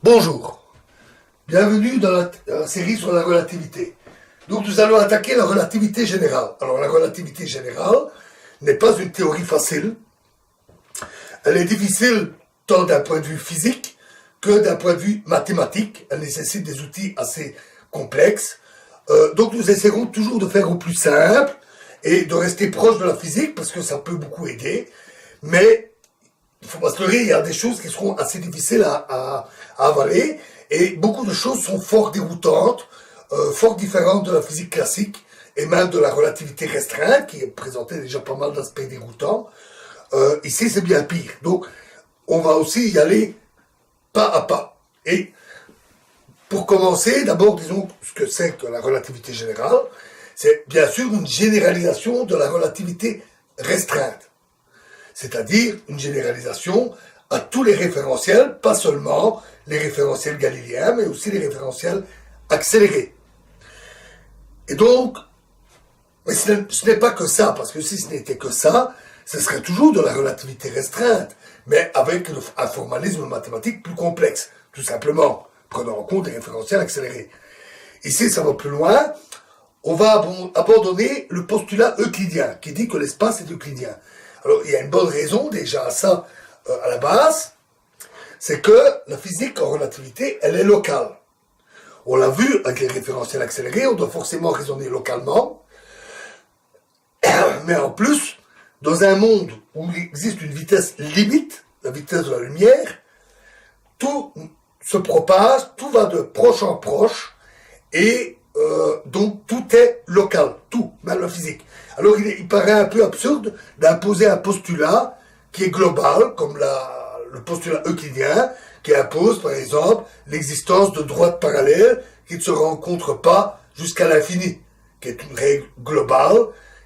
Bonjour, bienvenue dans la série sur la relativité. Donc nous allons attaquer la relativité générale. Alors la relativité générale n'est pas une théorie facile. Elle est difficile tant d'un point de vue physique que d'un point de vue mathématique. Elle nécessite des outils assez complexes. Donc nous essaierons toujours de faire au plus simple et de rester proche de la physique parce que ça peut beaucoup aider. Mais il faut pas se leurrer, il y a des choses qui seront assez difficiles à avaler et beaucoup de choses sont fort déroutantes, fort différentes de la physique classique et même de la relativité restreinte qui présentait déjà pas mal d'aspects déroutants. Ici c'est bien pire. Donc on va aussi y aller pas à pas. Et pour commencer, d'abord disons ce que c'est que la relativité générale. C'est bien sûr une généralisation de la relativité restreinte. C'est-à-dire une généralisation à tous les référentiels, pas seulement les référentiels galiléens, mais aussi les référentiels accélérés. Et donc, mais ce n'est pas que ça, parce que si ce n'était que ça, ce serait toujours de la relativité restreinte, mais avec un formalisme mathématique plus complexe, tout simplement, prenant en compte les référentiels accélérés. Ici, ça va plus loin, on va abandonner le postulat euclidien, qui dit que l'espace est euclidien. Alors, il y a une bonne raison déjà à ça, à la base, c'est que la physique en relativité, elle est locale. On l'a vu avec les référentiels accélérés, on doit forcément raisonner localement, mais en plus, dans un monde où il existe une vitesse limite, la vitesse de la lumière, tout se propage, tout va de proche en proche, et donc tout est local, tout, même la physique. Alors il paraît un peu absurde d'imposer un postulat qui est global, comme le postulat euclidien, qui impose par exemple l'existence de droites parallèles qui ne se rencontrent pas jusqu'à l'infini, qui est une règle globale,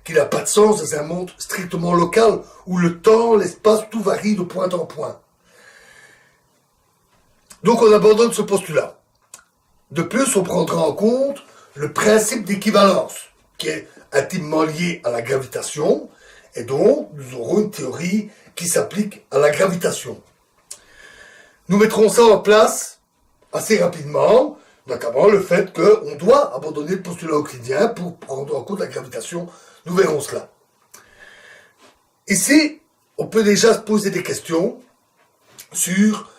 qui n'a pas de sens dans un monde strictement local, où le temps, l'espace, tout varie de point en point. Donc on abandonne ce postulat. De plus, on prendra en compte le principe d'équivalence, qui est intimement lié à la gravitation, et donc nous aurons une théorie qui s'applique à la gravitation. Nous mettrons ça en place assez rapidement, notamment le fait qu'on doit abandonner le postulat euclidien pour prendre en compte la gravitation. Nous verrons cela. Ici, on peut déjà se poser des questions sur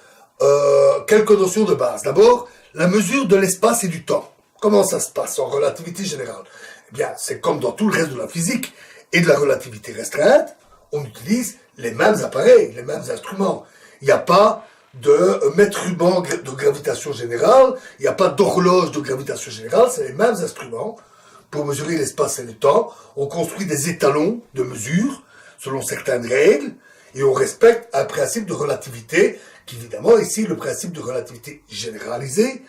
quelques notions de base. D'abord, la mesure de l'espace et du temps. Comment ça se passe en relativité générale? Eh bien, c'est comme dans tout le reste de la physique et de la relativité restreinte, on utilise les mêmes appareils, les mêmes instruments. Il n'y a pas de mètre ruban de gravitation générale, il n'y a pas d'horloge de gravitation générale, c'est les mêmes instruments pour mesurer l'espace et le temps. On construit des étalons de mesure selon certaines règles et on respecte un principe de relativité qui, évidemment, ici, le principe de relativité généralisée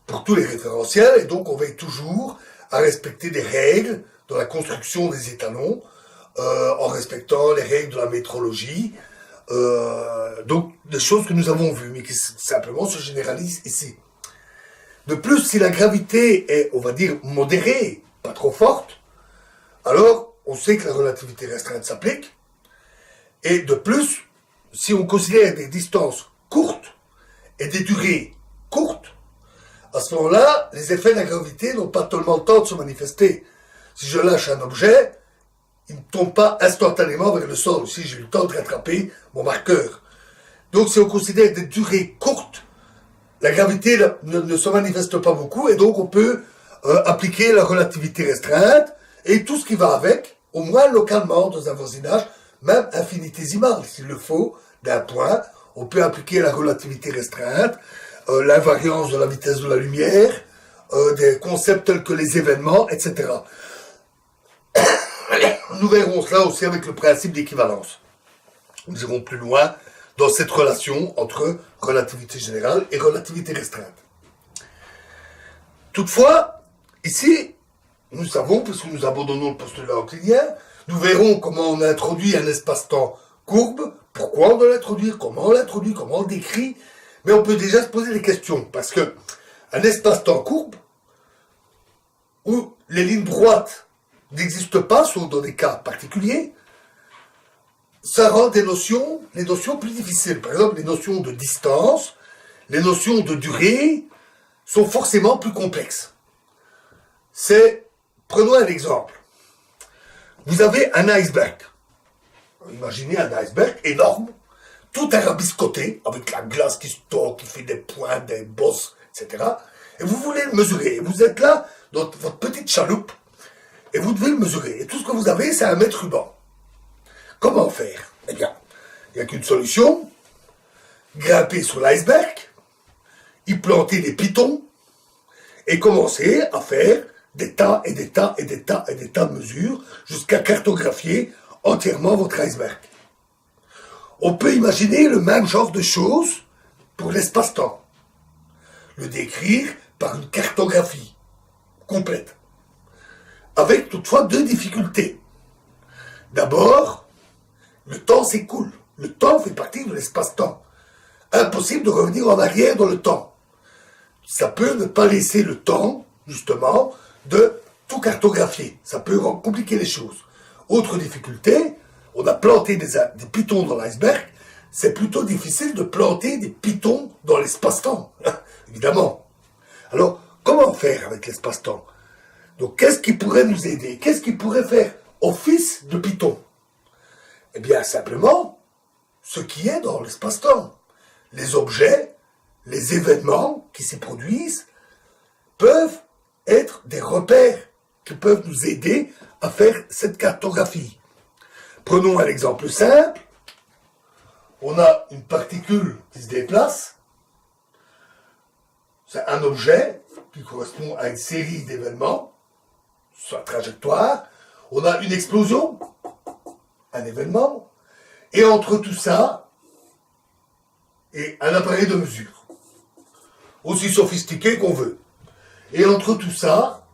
pour tous les référentiels, et donc on veille toujours à respecter des règles dans la construction des étalons, en respectant les règles de la métrologie, donc des choses que nous avons vues, mais qui simplement se généralisent ici. De plus, si la gravité est, on va dire, modérée, pas trop forte, alors on sait que la relativité restreinte s'applique, et de plus, si on considère des distances courtes et des durées courtes, à ce moment-là, les effets de la gravité n'ont pas tellement le temps de se manifester. Si je lâche un objet, il ne tombe pas instantanément vers le sol. Si j'ai eu le temps de rattraper mon marqueur. Donc si on considère des durées courtes, la gravité ne se manifeste pas beaucoup et donc on peut appliquer la relativité restreinte et tout ce qui va avec, au moins localement dans un voisinage, même infinitésimal s'il le faut, d'un point, on peut appliquer la relativité restreinte, l'invariance de la vitesse de la lumière, des concepts tels que les événements, etc. Nous verrons cela aussi avec le principe d'équivalence. Nous irons plus loin dans cette relation entre relativité générale et relativité restreinte. Toutefois, ici, nous savons, puisque nous abandonnons le postulat euclidien, nous verrons comment on introduit un espace-temps courbe, pourquoi on doit l'introduire, comment on l'introduit, comment on le décrit, mais on peut déjà se poser des questions, parce que un espace-temps courbe, où les lignes droites n'existent pas, sauf dans des cas particuliers, ça rend les notions plus difficiles. Par exemple, les notions de distance, les notions de durée sont forcément plus complexes. Prenons un exemple. Vous avez un iceberg. Imaginez un iceberg énorme, tout arabiscoté, avec la glace qui se tord, qui fait des points, des bosses, etc. Et vous voulez le mesurer. Vous êtes là, dans votre petite chaloupe, et vous devez le mesurer. Et tout ce que vous avez, c'est 1 mètre ruban. Comment faire? Eh bien, il n'y a qu'une solution. Grimper sur l'iceberg, y planter des pitons, et commencer à faire des tas et des tas et des tas et des tas de mesures, jusqu'à cartographier entièrement votre iceberg. On peut imaginer le même genre de choses pour l'espace-temps. Le décrire par une cartographie complète. Avec toutefois 2 difficultés. D'abord, le temps s'écoule. Le temps fait partie de l'espace-temps. Impossible de revenir en arrière dans le temps. Ça peut ne pas laisser le temps, justement, de tout cartographier. Ça peut compliquer les choses. Autre difficulté, on a planté des pitons dans l'iceberg. C'est plutôt difficile de planter des pitons dans l'espace-temps, évidemment. Alors, comment faire avec l'espace-temps? Donc, qu'est-ce qui pourrait nous aider? Qu'est-ce qui pourrait faire office de piton? Eh bien, simplement, ce qui est dans l'espace-temps. Les objets, les événements qui s'y produisent peuvent être des repères qui peuvent nous aider à faire cette cartographie. Prenons un exemple simple. On a une particule qui se déplace. C'est un objet qui correspond à une série d'événements, sur la trajectoire. On a une explosion, un événement. Et entre tout ça, et un appareil de mesure, aussi sophistiqué qu'on veut. Et entre tout ça,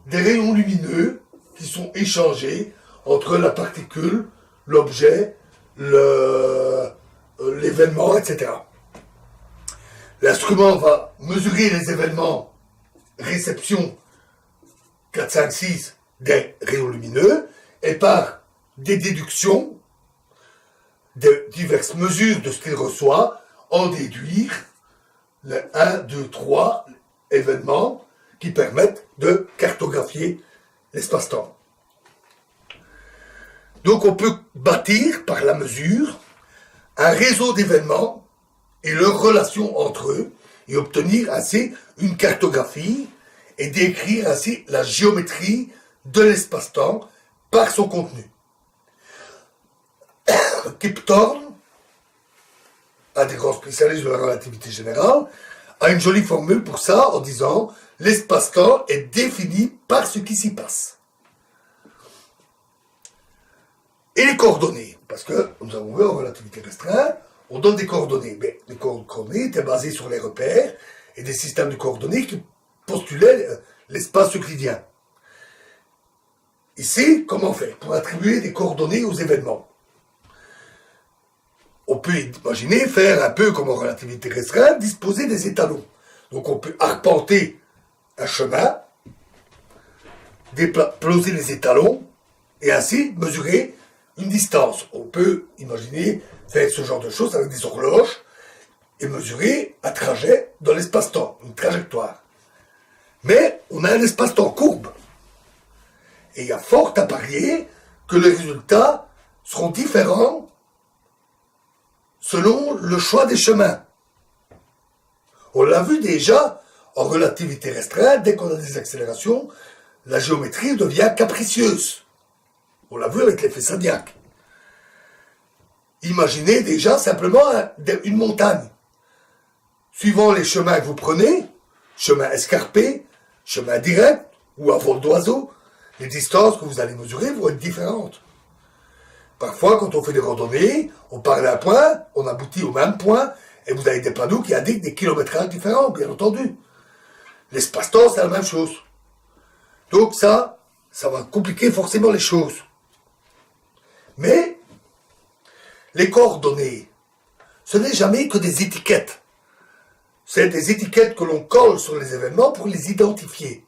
des rayons lumineux qui sont échangés entre la particule, l'objet, l'événement, etc. L'instrument va mesurer les événements réception 4, 5, 6 des rayons lumineux et par des déductions, de diverses mesures de ce qu'il reçoit, en déduire les 1, 2, 3 événements qui permettent de cartographier l'espace-temps. Donc on peut bâtir par la mesure un réseau d'événements et leurs relations entre eux et obtenir ainsi une cartographie et décrire ainsi la géométrie de l'espace-temps par son contenu. Kip Thorne, un des grands spécialistes de la relativité générale, a une jolie formule pour ça en disant « L'espace-temps est défini par ce qui s'y passe ». Et les coordonnées, parce que nous avons vu en relativité restreinte, on donne des coordonnées. Mais les coordonnées étaient basées sur les repères et des systèmes de coordonnées qui postulaient l'espace euclidien. Ici, comment faire pour attribuer des coordonnées aux événements? On peut imaginer faire un peu comme en relativité restreinte, disposer des étalons. Donc on peut arpenter un chemin, poser les étalons, et ainsi mesurer une distance. On peut imaginer faire ce genre de choses avec des horloges, et mesurer un trajet dans l'espace-temps, une trajectoire. Mais on a un espace-temps courbe. Et il y a fort à parier que les résultats seront différents selon le choix des chemins. On l'a vu déjà en relativité restreinte, dès qu'on a des accélérations, la géométrie devient capricieuse. On l'a vu avec l'effet Sagnac. Imaginez déjà simplement une montagne. Suivant les chemins que vous prenez, chemin escarpé, chemin direct ou à vol d'oiseau, les distances que vous allez mesurer vont être différentes. Parfois, quand on fait des randonnées, on part d'un point, on aboutit au même point, et vous avez des panneaux qui indiquent des kilométrages différents, bien entendu. L'espace-temps, c'est la même chose. Donc ça va compliquer forcément les choses. Mais, les coordonnées, ce n'est jamais que des étiquettes. C'est des étiquettes que l'on colle sur les événements pour les identifier.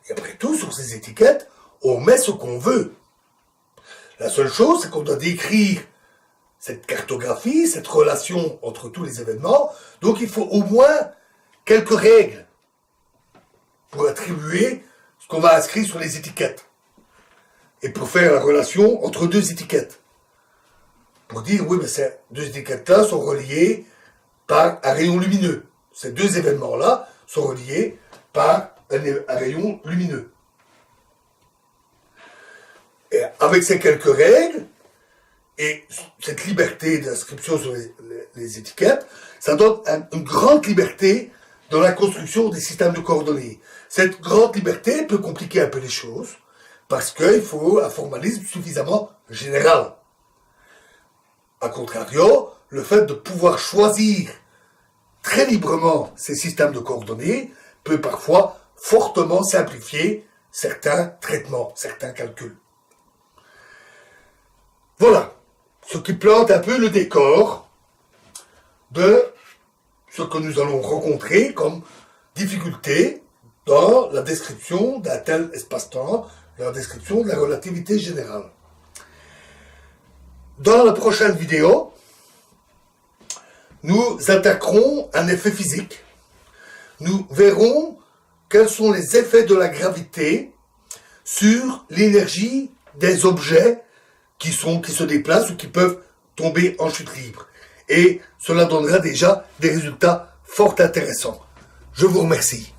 Et après tout, sur ces étiquettes, on met ce qu'on veut. La seule chose, c'est qu'on doit décrire cette cartographie, cette relation entre tous les événements. Donc il faut au moins quelques règles pour attribuer ce qu'on va inscrire sur les étiquettes. Et pour faire la relation entre deux étiquettes. Pour dire, oui, mais ces deux étiquettes-là sont reliées par un rayon lumineux. Ces deux événements-là sont reliés par un rayon lumineux. Et avec ces quelques règles, et cette liberté d'inscription sur les étiquettes, ça donne une grande liberté dans la construction des systèmes de coordonnées. Cette grande liberté peut compliquer un peu les choses, parce qu'il faut un formalisme suffisamment général. A contrario, le fait de pouvoir choisir très librement ces systèmes de coordonnées peut parfois fortement simplifier certains traitements, certains calculs. Voilà ce qui plante un peu le décor de ce que nous allons rencontrer comme difficulté dans la description d'un tel espace-temps, dans la description de la relativité générale. Dans la prochaine vidéo, nous attaquerons un effet physique. Nous verrons quels sont les effets de la gravité sur l'énergie des objets qui se déplacent ou qui peuvent tomber en chute libre. Et cela donnera déjà des résultats fort intéressants. Je vous remercie.